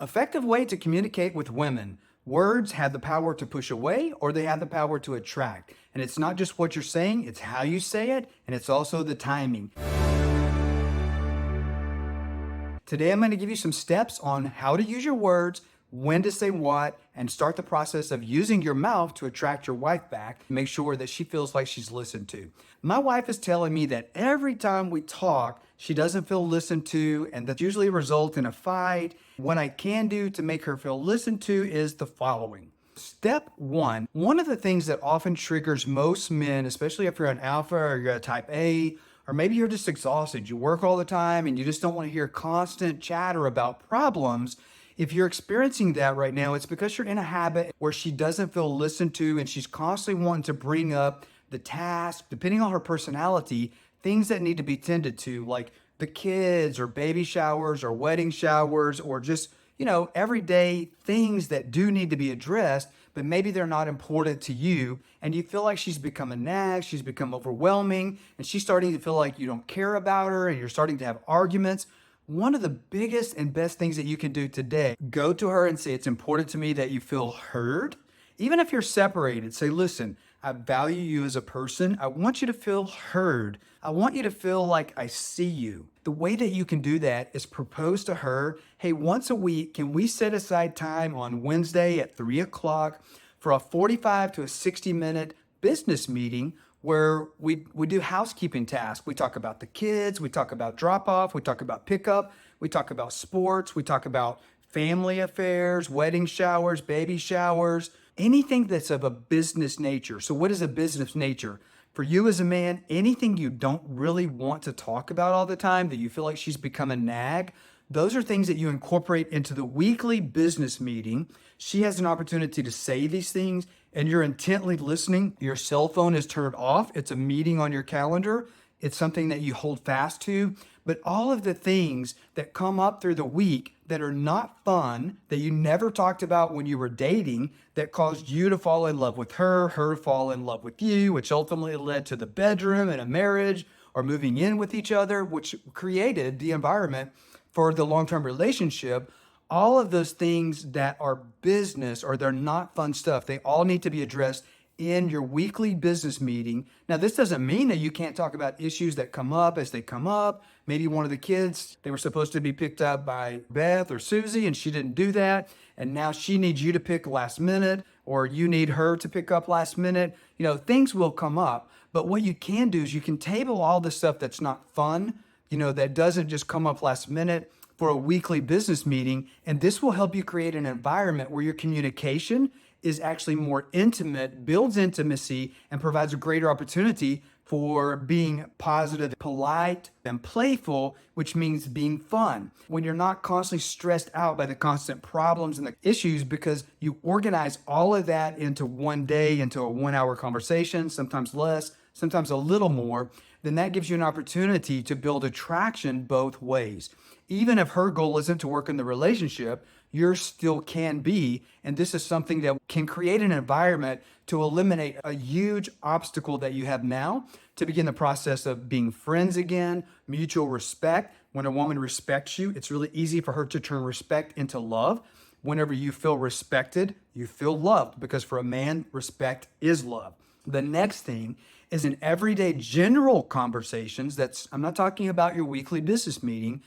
Effective way to communicate with women. Words have the power to push away or they have the power to attract. And it's not just what you're saying, it's how you say it, and it's also the timing. Today, I'm going to give you some steps on how to use your words, when to say what, and start the process of using your mouth to attract your wife back. Make sure that she feels like she's listened to. My wife is telling me that every time we talk, she doesn't feel listened to, and that usually results in a fight. What I can do to make her feel listened to is the following. Step one of the things that often triggers most men, especially if you're an alpha or you're a type A, or maybe you're just exhausted, you work all the time and you just don't want to hear constant chatter about problems. If you're experiencing that right now, it's because you're in a habit where she doesn't feel listened to and she's constantly wanting to bring up the task, depending on her personality, things that need to be tended to, like the kids or baby showers or wedding showers or just, everyday things that do need to be addressed, but maybe they're not important to you. And you feel like she's become a nag, she's become overwhelming, and she's starting to feel like you don't care about her and you're starting to have arguments. One of the biggest and best things that you can do today, go to her and say, it's important to me that you feel heard. Even if you're separated, say, listen, I value you as a person. I want you to feel heard. I want you to feel like I see you. The way that you can do that is propose to her, hey, once a week, can we set aside time on Wednesday at 3 o'clock for a 45 to a 60-minute business meeting where we do housekeeping tasks. We talk about the kids, we talk about drop-off, we talk about pickup, we talk about sports, we talk about family affairs, wedding showers, baby showers, anything that's of a business nature. So what is a business nature? For you as a man, anything you don't really want to talk about all the time, that you feel like she's become a nag, those are things that you incorporate into the weekly business meeting. She has an opportunity to say these things and you're intently listening. Your cell phone is turned off. It's a meeting on your calendar. It's something that you hold fast to. But all of the things that come up through the week that are not fun, that you never talked about when you were dating, that caused you to fall in love with her fall in love with you, which ultimately led to the bedroom and a marriage or moving in with each other, which created the environment for the long-term relationship. All of those things that are business or they're not fun stuff, they all need to be addressed in your weekly business meeting. Now, this doesn't mean that you can't talk about issues that come up as they come up. Maybe one of the kids, they were supposed to be picked up by Beth or Susie and she didn't do that. And now she needs you to pick last minute, or you need her to pick up last minute. Things will come up. But what you can do is you can table all the stuff that's not fun, that doesn't just come up last minute, for a weekly business meeting. And this will help you create an environment where your communication is actually more intimate, builds intimacy, and provides a greater opportunity for being positive, polite, and playful, which means being fun. When you're not constantly stressed out by the constant problems and the issues, because you organize all of that into one day, into a 1-hour conversation, sometimes less, sometimes a little more, then that gives you an opportunity to build attraction both ways. Even if her goal isn't to work in the relationship, yours still can be. And this is something that can create an environment to eliminate a huge obstacle that you have now, to begin the process of being friends again, mutual respect. When a woman respects you, it's really easy for her to turn respect into love. Whenever you feel respected, you feel loved, because for a man, respect is love. The next thing is in everyday general conversations. I'm not talking about your weekly business meeting.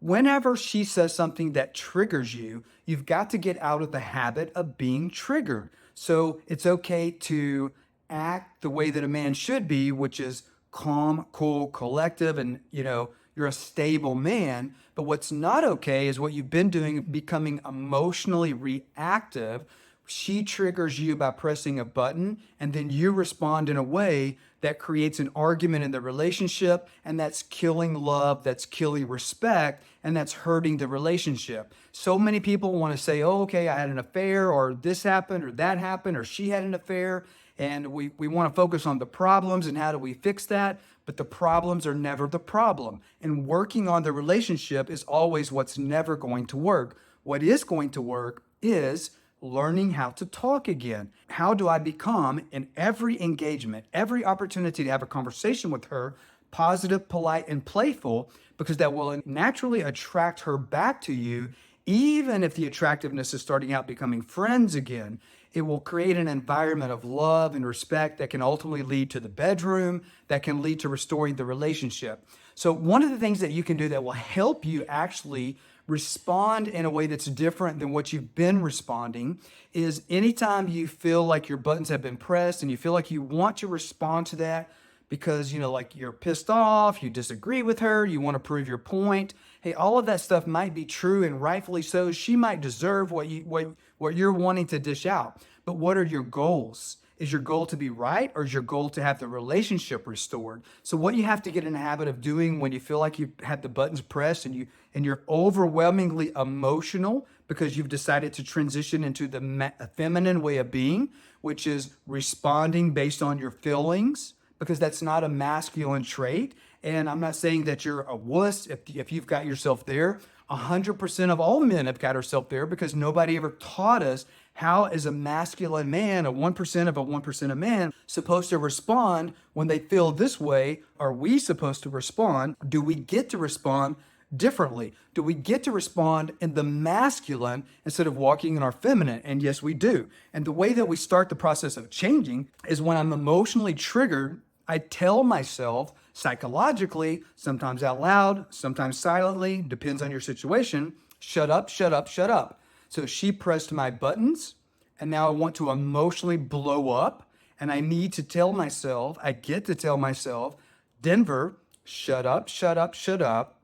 Whenever she says something that triggers you, you've got to get out of the habit of being triggered. So it's okay to act the way that a man should be, which is calm, cool, collective, and you're a stable man. But what's not okay is what you've been doing, becoming emotionally reactive. She triggers you by pressing a button, and then you respond in a way that creates an argument in the relationship, and that's killing love, that's killing respect, and that's hurting the relationship. So many people want to say, oh, okay, I had an affair, or this happened, or that happened, or she had an affair, and we want to focus on the problems and how do we fix that, but the problems are never the problem. And working on the relationship is always what's never going to work. What is going to work is learning how to talk again. How do I become, in every engagement, every opportunity to have a conversation with her, positive, polite, and playful, because that will naturally attract her back to you Even if the attractiveness is starting out becoming friends again, it will create an environment of love and respect that can ultimately lead to the bedroom, that can lead to restoring the relationship. So one of the things that you can do that will help you actually respond in a way that's different than what you've been responding is anytime you feel like your buttons have been pressed and you feel like you want to respond to that because, like you're pissed off, you disagree with her, you want to prove your point. Hey, all of that stuff might be true and rightfully so. She might deserve what you're wanting to dish out. But what are your goals? Is your goal to be right, or is your goal to have the relationship restored? So what you have to get in the habit of doing when you feel like you've had the buttons pressed and you're overwhelmingly emotional because you've decided to transition into the feminine way of being, which is responding based on your feelings, because that's not a masculine trait. And I'm not saying that you're a wuss if you've got yourself there. 100% of all men have got ourselves there because nobody ever taught us how is a masculine man, a 1% of a 1% of man, supposed to respond when they feel this way? Are we supposed to respond? Do we get to respond differently? Do we get to respond in the masculine instead of walking in our feminine? And yes, we do. And the way that we start the process of changing is when I'm emotionally triggered, I tell myself psychologically, sometimes out loud, sometimes silently, depends on your situation, shut up, shut up, shut up. So she pressed my buttons, and now I want to emotionally blow up, and I need to tell myself, I get to tell myself, Denver, shut up, shut up, shut up,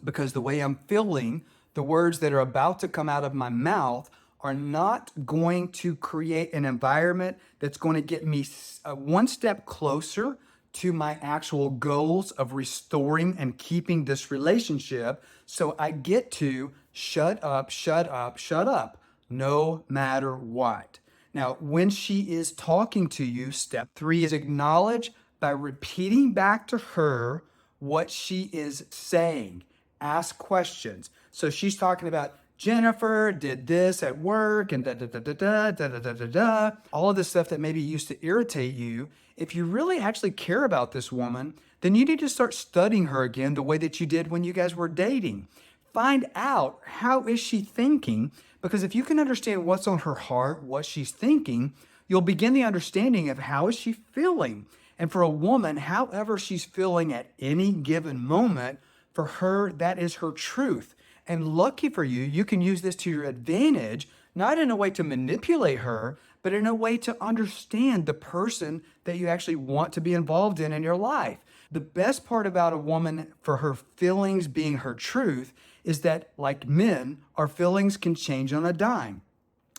because the way I'm feeling, the words that are about to come out of my mouth are not going to create an environment that's going to get me one step closer to my actual goals of restoring and keeping this relationship. So I get to shut up, shut up, shut up, no matter what. Now, when she is talking to you, step 3 is acknowledge by repeating back to her what she is saying. Ask questions. So she's talking about, Jennifer did this at work and da da da da da da da da da da. All of this stuff that maybe used to irritate you. If you really actually care about this woman, then you need to start studying her again the way that you did when you guys were dating. Find out, how is she thinking? Because if you can understand what's on her heart, what she's thinking, you'll begin the understanding of how is she feeling. And for a woman, however she's feeling at any given moment, for her, that is her truth. And lucky for you, you can use this to your advantage, not in a way to manipulate her, but in a way to understand the person that you actually want to be involved in your life. The best part about a woman, for her feelings being her truth, is that, like men, our feelings can change on a dime.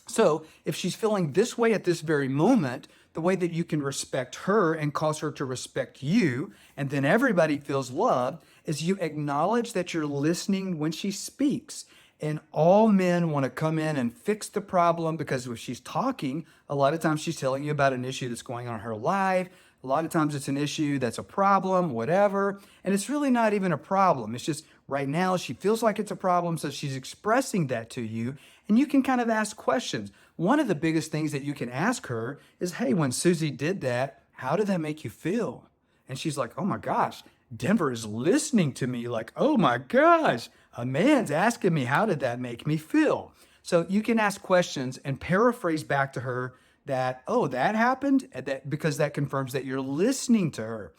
So if she's feeling this way at this very moment, the way that you can respect her and cause her to respect you, and then everybody feels loved, is you acknowledge that you're listening when she speaks. And all men want to come in and fix the problem because if she's talking, a lot of times she's telling you about an issue that's going on in her life. A lot of times it's an issue that's a problem, whatever. And it's really not even a problem. It's just right now she feels like it's a problem, so she's expressing that to you. And you can kind of ask questions. One of the biggest things that you can ask her is, hey, when Susie did that, how did that make you feel? And she's like, oh my gosh, Denver is listening to me, like, oh my gosh, a man's asking me, how did that make me feel? So you can ask questions and paraphrase back to her that, oh, that happened, because that confirms that you're listening to her.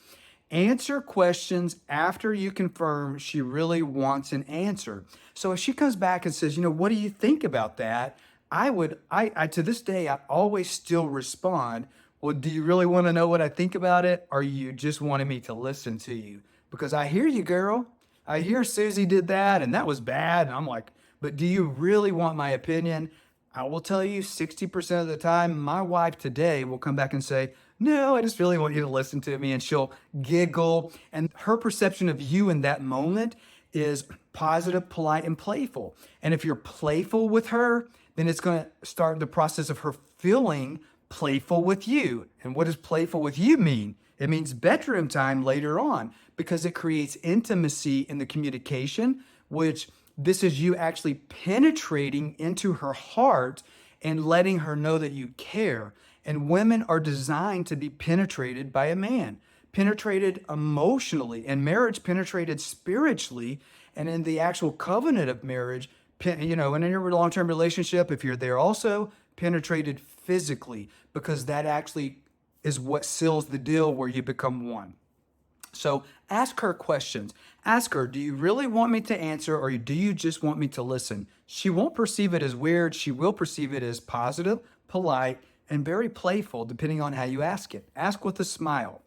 Answer questions after you confirm she really wants an answer. So if she comes back and says, what do you think about that? I to this day, I always still respond, well, do you really want to know what I think about it? Or you just wanted me to listen to you? Because I hear you, girl. I hear Susie did that and that was bad. And I'm like, but do you really want my opinion? I will tell you 60% of the time, my wife today will come back and say, no, I just really want you to listen to me. And she'll giggle. And her perception of you in that moment is positive, polite, and playful. And if you're playful with her, then it's going to start the process of her feeling playful with you. And what does playful with you mean? It means bedroom time later on, because it creates intimacy in the communication, which this is you actually penetrating into her heart and letting her know that you care. And women are designed to be penetrated by a man, penetrated emotionally, and marriage penetrated spiritually. And in the actual covenant of marriage, And in your long-term relationship, if you're there also, penetrated physically, because that actually is what seals the deal where you become one. So ask her questions. Ask her, do you really want me to answer or do you just want me to listen? She won't perceive it as weird. She will perceive it as positive, polite, and very playful, depending on how you ask it. Ask with a smile.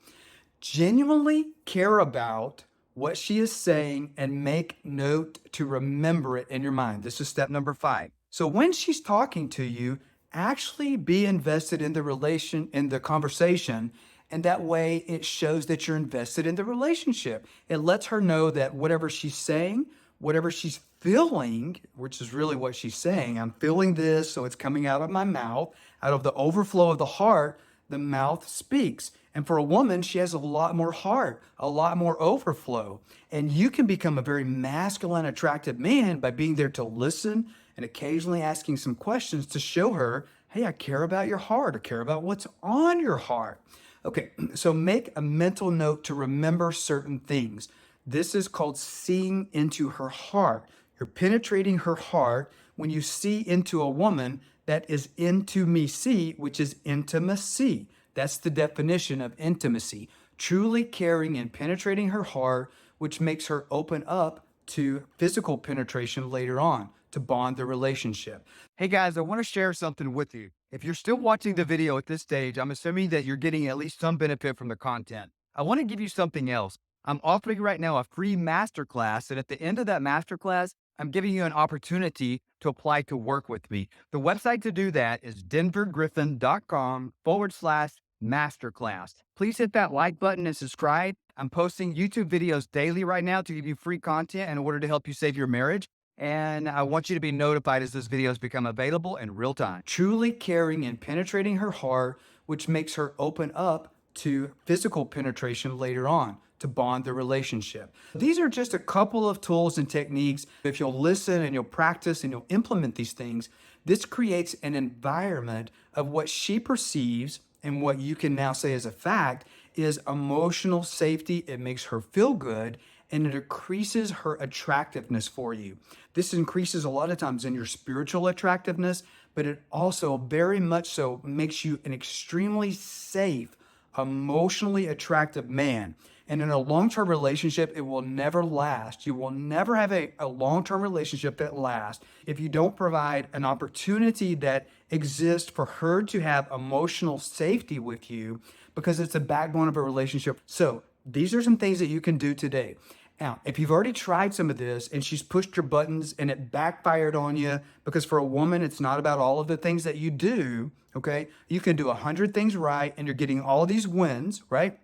Genuinely care about what she is saying and make note to remember it in your mind. This is step number 5. So when she's talking to you, actually be invested in the conversation, and that way it shows that you're invested in the relationship. It lets her know that whatever she's saying, whatever she's feeling, which is really what she's saying, I'm feeling this, so it's coming out of my mouth, out of the overflow of the heart, the mouth speaks. And for a woman, she has a lot more heart, a lot more overflow. And you can become a very masculine, attractive man by being there to listen and occasionally asking some questions to show her, hey, I care about your heart. I care about what's on your heart. Okay, so make a mental note to remember certain things. This is called seeing into her heart. You're penetrating her heart when you see into a woman. That is intimacy, which is intimacy. That's the definition of intimacy. Truly caring and penetrating her heart, which makes her open up to physical penetration later on to bond the relationship. Hey guys, I want to share something with you. If you're still watching the video at this stage, I'm assuming that you're getting at least some benefit from the content. I want to give you something else. I'm offering right now a free masterclass, and at the end of that masterclass, I'm giving you an opportunity to apply to work with me. The website to do that is denvergriffin.com/masterclass. Please hit that like button and subscribe. I'm posting YouTube videos daily right now to give you free content in order to help you save your marriage. And I want you to be notified as those videos become available in real time. Truly caring and penetrating her heart, which makes her open up to physical penetration later on to bond the relationship. These are just a couple of tools and techniques. If you'll listen and you'll practice and you'll implement these things, this creates an environment of what she perceives and what you can now say as a fact is emotional safety. It makes her feel good and it increases her attractiveness for you. This increases a lot of times in your spiritual attractiveness, but it also very much so makes you an extremely safe, emotionally attractive man. And in a long-term relationship, it will never last. You will never have a long-term relationship that lasts if you don't provide an opportunity that exists for her to have emotional safety with you, because it's the backbone of a relationship. So these are some things that you can do today. Now, if you've already tried some of this and she's pushed your buttons and it backfired on you, because for a woman, it's not about all of the things that you do, okay? You can do 100 things right and you're getting all of these wins, right?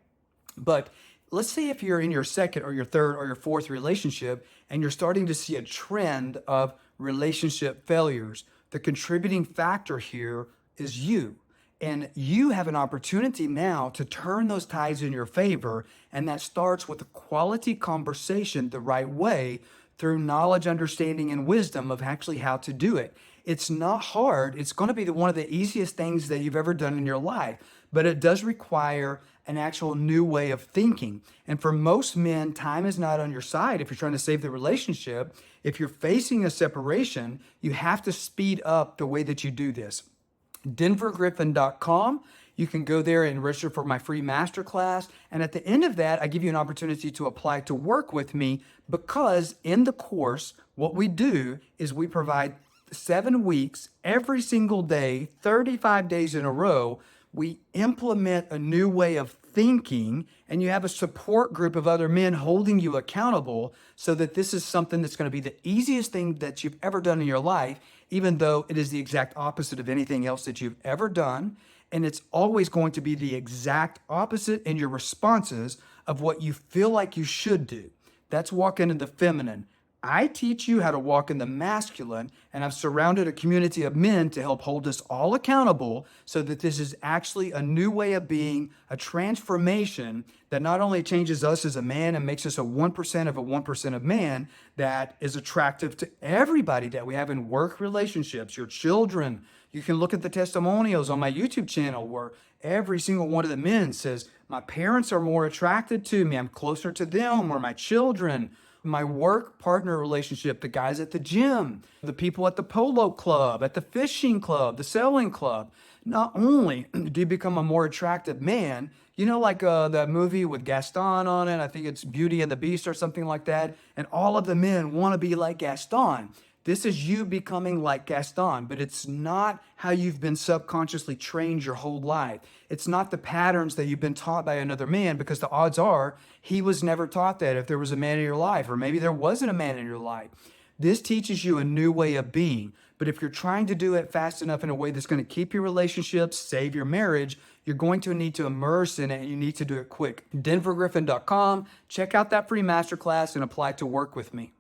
But let's say if you're in your second or your third or your fourth relationship and you're starting to see a trend of relationship failures, the contributing factor here is you. And you have an opportunity now to turn those tides in your favor. And that starts with a quality conversation the right way through knowledge, understanding, and wisdom of actually how to do it. It's not hard. It's going to be one of the easiest things that you've ever done in your life, but it does require an actual new way of thinking. And for most men, time is not on your side. If you're trying to save the relationship, if you're facing a separation, you have to speed up the way that you do this. denvergriffin.com. You can go there and register for my free masterclass. And at the end of that, I give you an opportunity to apply to work with me, because in the course, what we do is we provide 7 weeks, every single day, 35 days in a row. We implement a new way of thinking, and you have a support group of other men holding you accountable, so that this is something that's going to be the easiest thing that you've ever done in your life, even though it is the exact opposite of anything else that you've ever done. And it's always going to be the exact opposite in your responses of what you feel like you should do. That's walking in the feminine. I teach you how to walk in the masculine, and I've surrounded a community of men to help hold us all accountable, so that this is actually a new way of being, a transformation that not only changes us as a man and makes us a 1% of a 1% of man that is attractive to everybody that we have in work relationships, your children. You can look at the testimonials on my YouTube channel where every single one of the men says, my parents are more attracted to me, I'm closer to them, or my children, my work partner relationship, the guys at the gym, the people at the polo club, at the fishing club, the sailing club. Not only do you become a more attractive man, like that movie with Gaston on it, I think it's Beauty and the Beast or something like that, and all of the men want to be like Gaston. This is you becoming like Gaston, but it's not how you've been subconsciously trained your whole life. It's not the patterns that you've been taught by another man, because the odds are he was never taught that if there was a man in your life, or maybe there wasn't a man in your life. This teaches you a new way of being. But if you're trying to do it fast enough in a way that's going to keep your relationships, save your marriage, you're going to need to immerse in it, and you need to do it quick. DenverGriffin.com. Check out that free masterclass and apply to work with me.